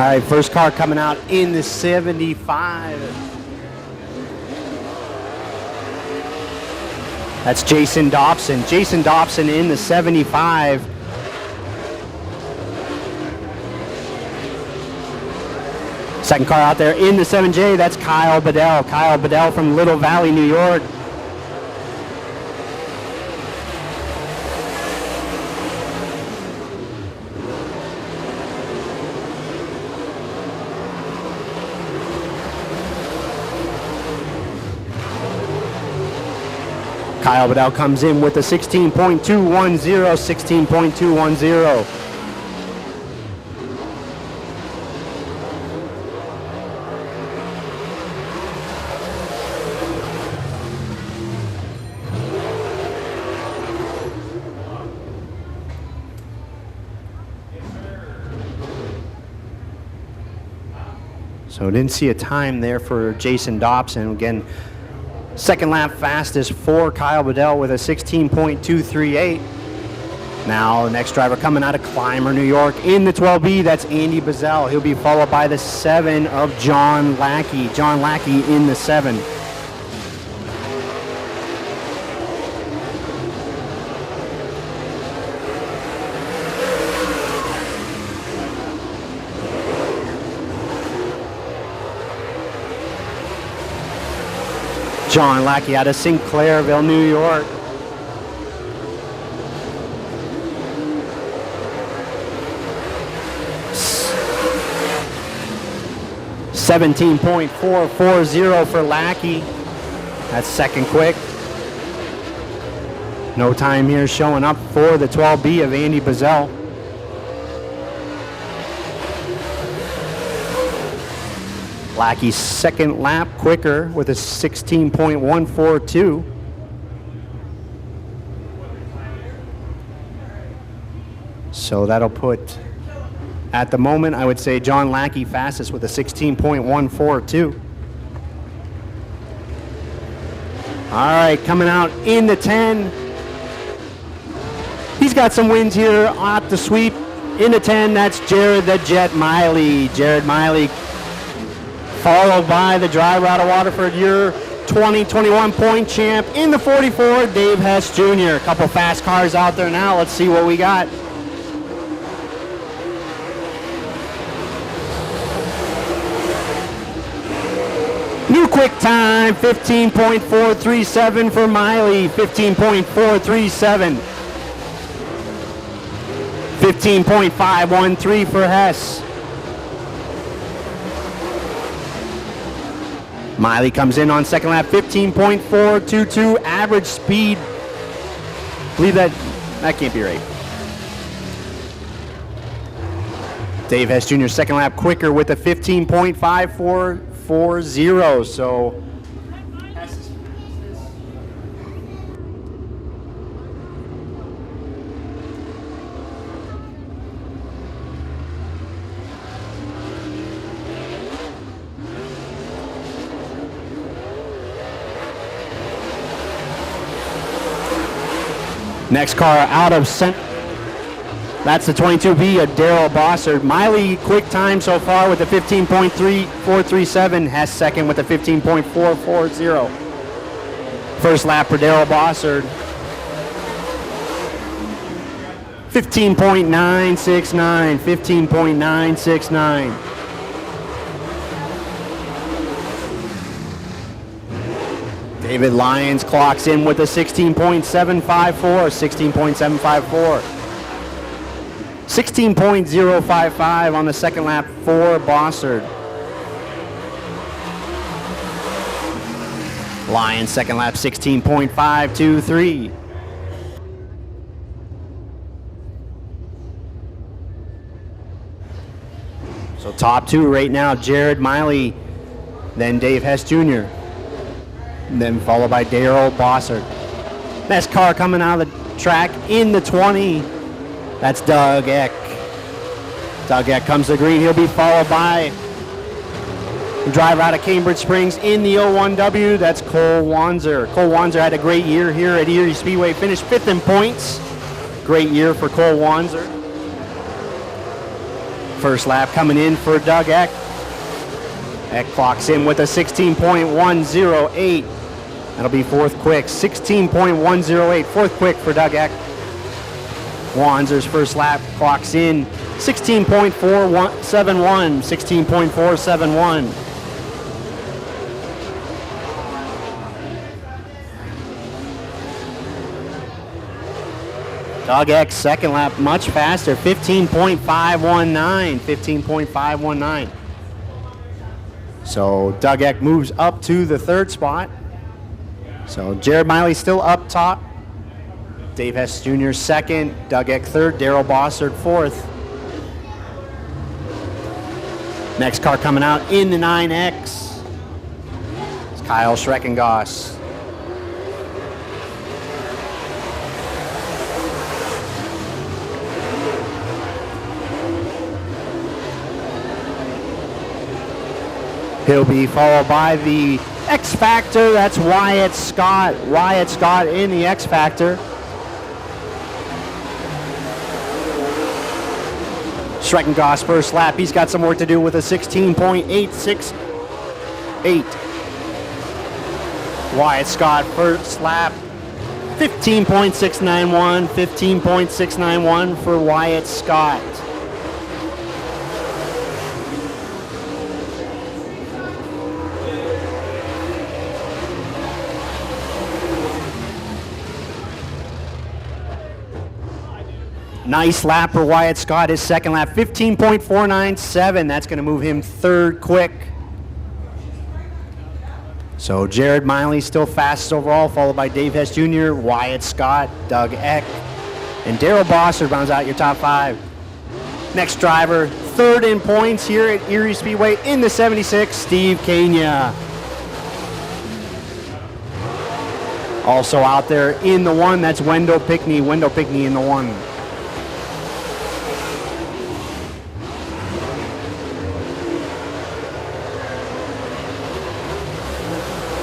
right, first car coming out in the 75. That's Jason Dobson. Jason Dobson in the 75. Second car out there in the 7J, that's Kyle Bizzell. Kyle Bizzell from Little Valley, New York. Kyle Bizzell comes in with a 16.210, 16.210. So didn't see a time there for Jason Dobson. Again, second lap fastest for Kyle Bizzell with a 16.238. Now the next driver coming out of Clymer, New York in the 12B, that's Andy Bizzell. He'll be followed by the 7 of John Lackey. John Lackey in the 7. John Lackey out of Sinclairville, New York. $17.440 for Lackey. That's second quick. No time here showing up for the 12B of Andy Bizzell. Lackey's second lap quicker with a 16.142. So that'll put, at the moment, I would say John Lackey fastest with a 16.142. All right, coming out in the 10. He's got some wins here at the sweep. In the 10, that's Jared the Jet Miley. Jared Miley, followed by the driver out of Waterford, your 2021 point champ in the 44, Dave Hess Jr. A couple fast cars out there now. Let's see what we got. New quick time, 15.437 for Miley, 15.437. 15.513 for Hess. Miley comes in on second lap, 15.422 average speed. Believe that can't be right. Dave Hess Jr. second lap quicker with a 15.5440. So next car out of center, that's the 22B of Darrell Bossard. Miley quick time so far with a 15.3437. Hess second with a 15.440. First lap for Darrell Bossard. 15.969, 15.969. David Lyons clocks in with a 16.754, 16.754. 16.055 on the second lap for Bossard. Lyons second lap, 16.523. So top two right now, Jared Miley, then Dave Hess Jr., and then followed by Darrell Bossard. Next car coming out of the track in the 20, that's Doggett. Doggett comes to green. He'll be followed by the driver out of Cambridge Springs in the 01W, that's Cole Wanzer. Cole Wanzer had a great year here at Eriez Speedway, finished 5th in points. Great year for Cole Wanzer. First lap coming in for Doug Eck. Eck clocks in with a 16.108. That'll be fourth quick. 16.108. Fourth quick for Doug Eck. Wanzer's first lap clocks in 16.471. 16.471. Doug Eck's second lap much faster, 15.519, 15.519. So Doug Eck moves up to the third spot. So Jared Miley still up top. Dave Hess Jr. second, Doug Eck third, Darrell Bossard fourth. Next car coming out in the 9X. It's Kyle Schreckengoss. He'll be followed by the X Factor. That's Wyatt Scott. Wyatt Scott in the X Factor. Schreckengoss first lap. He's got some work to do with a 16.868. Wyatt Scott first lap. 15.691. 15.691 for Wyatt Scott. Nice lap for Wyatt Scott, his second lap, 15.497. That's going to move him third quick. So Jared Miley still fastest overall, followed by Dave Hess Jr., Wyatt Scott, Doug Eck, and Darrell Bossard rounds out your top five. Next driver, third in points here at Erie Speedway in the 76, Steve Kania. Also out there in the one, that's Wendell Pickney. Wendell Pickney in the one.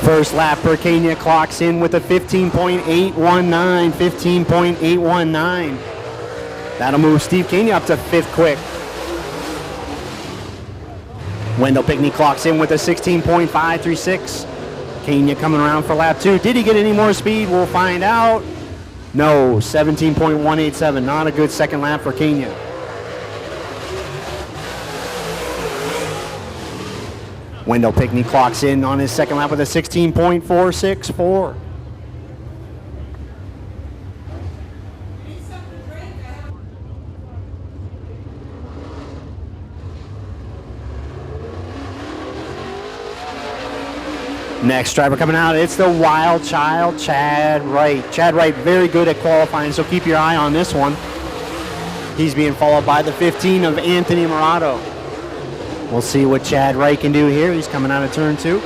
First lap for Kania clocks in with a 15.819, 15.819. That'll move Steve Kania up to fifth quick. Wendell Pickney clocks in with a 16.536. Kania coming around for lap two. Did he get any more speed? We'll find out. No, 17.187. Not a good second lap for Kania. Wendell Pickney clocks in on his second lap with a 16.464. Next driver coming out, it's the wild child, Chad Wright. Chad Wright, very good at qualifying, so keep your eye on this one. He's being followed by the 15 of Anthony Morato. We'll see what Chad Wright can do here. He's coming out of turn two.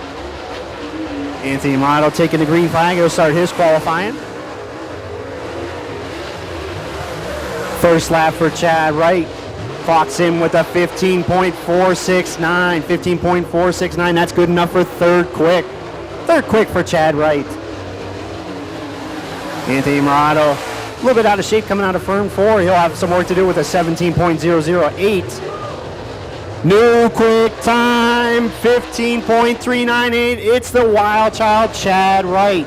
Anthony Morato taking the green flag. He'll start his qualifying. First lap for Chad Wright. Clocks in with a 15.469. 15.469. That's good enough for third quick. Third quick for Chad Wright. Anthony Morato, a little bit out of shape coming out of turn four. He'll have some work to do with a 17.008. New quick time, 15.398. It's the wild child, Chad Wright.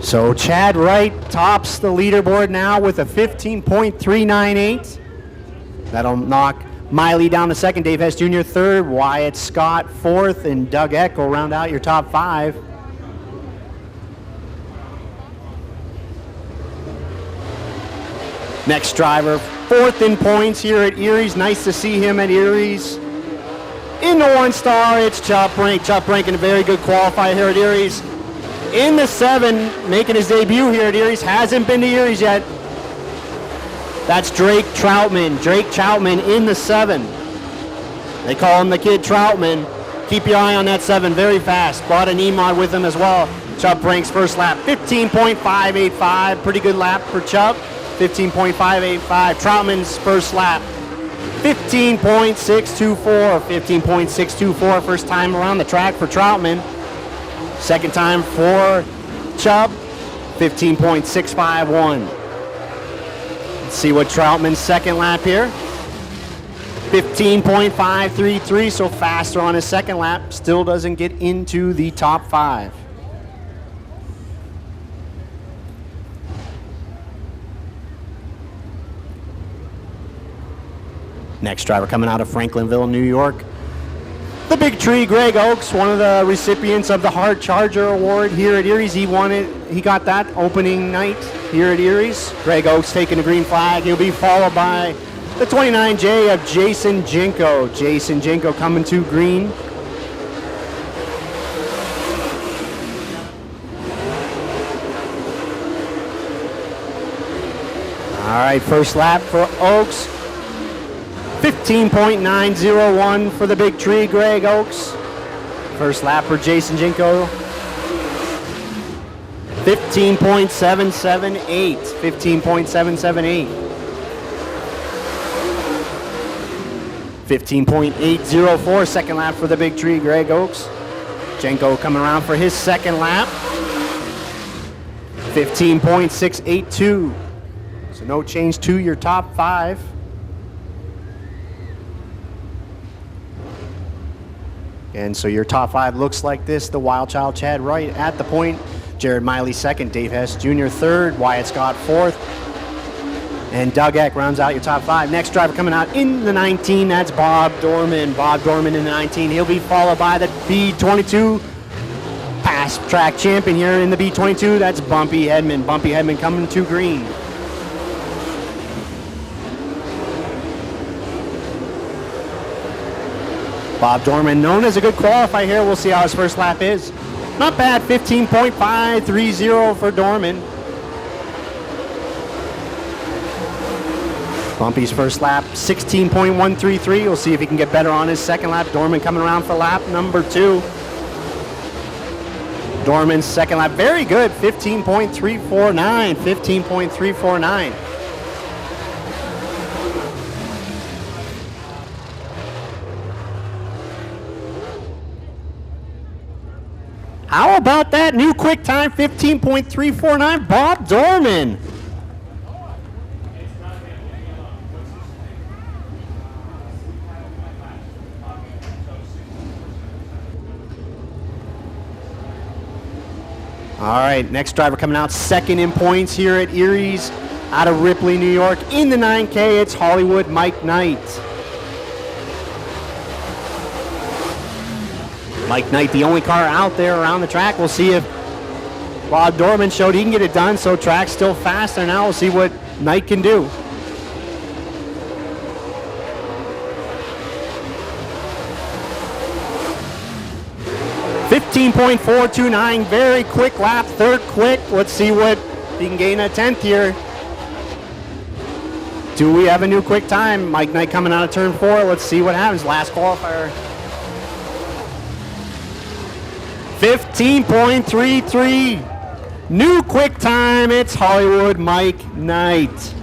So Chad Wright tops the leaderboard now with a 15.398. That'll knock Miley down to second, Dave Hess Jr. third, Wyatt Scott fourth, and Doug Eck will round out your top five. Next driver, fourth in points here at Erie's. Nice to see him at Erie's. In the one star, it's Chup Rank. Chup Rank, a very good qualifier here at Erie's. In the seven, making his debut here at Erie's. Hasn't been to Erie's yet. That's Drake Troutman. Drake Troutman in the seven. They call him the Kid Troutman. Keep your eye on that seven, very fast. Brought an E-Mod with him as well. Chup Rank's first lap, 15.585. Pretty good lap for Chup. 15.585. Troutman's first lap, 15.624. 15.624 first time around the track for Troutman. Second time for Chubb, 15.651. Let's see what Troutman's second lap here. 15.533, so faster on his second lap. Still doesn't get into the top 5. Next driver coming out of Franklinville, New York. The Big Tree, Greg Oakes, one of the recipients of the Hard Charger Award here at Erie's. He won it. He got that opening night here at Erie's. Greg Oakes taking the green flag. He'll be followed by the 29J of Jason Jinko. Jason Jinko coming to green. All right, first lap for Oakes. 15.901 for the Big Tree, Greg Oakes. First lap for Jason Jinko. 15.778. 15.778. 15.804, second lap for the Big Tree, Greg Oakes. Jenko coming around for his second lap. 15.682. So no change to your top 5. And so your top 5 looks like this. The Wild Child Chad Wright at the point. Jared Miley second. Dave Hess Jr. third. Wyatt Scott fourth. And Doggett rounds out your top 5. Next driver coming out in the 19, that's Bob Dorman. Bob Dorman in the 19. He'll be followed by the B22 past track champion here in the B22. That's Bumpy Hedman. Bumpy Hedman coming to green. Bob Dorman, known as a good qualifier here. We'll see how his first lap is. Not bad, 15.530 for Dorman. Bumpy's first lap, 16.133. We'll see if he can get better on his second lap. Dorman coming around for lap number 2. Dorman's second lap, very good, 15.349. 15.349. How about that new quick time, 15.349, Bob Dorman. All right, next driver coming out second in points here at Erie's out of Ripley, New York. In the 9K, it's Hollywood Mike Knight. Mike Knight, the only car out there around the track. We'll see if Bob Dorman showed he can get it done, so track's still faster now. We'll see what Knight can do. .429, very quick lap, third quick. Let's see what he can gain a 10th here. Do we have a new quick time? Mike Knight coming out of turn 4. Let's see what happens. Last qualifier. 15.33. New quick time. It's Hollywood Mike Knight.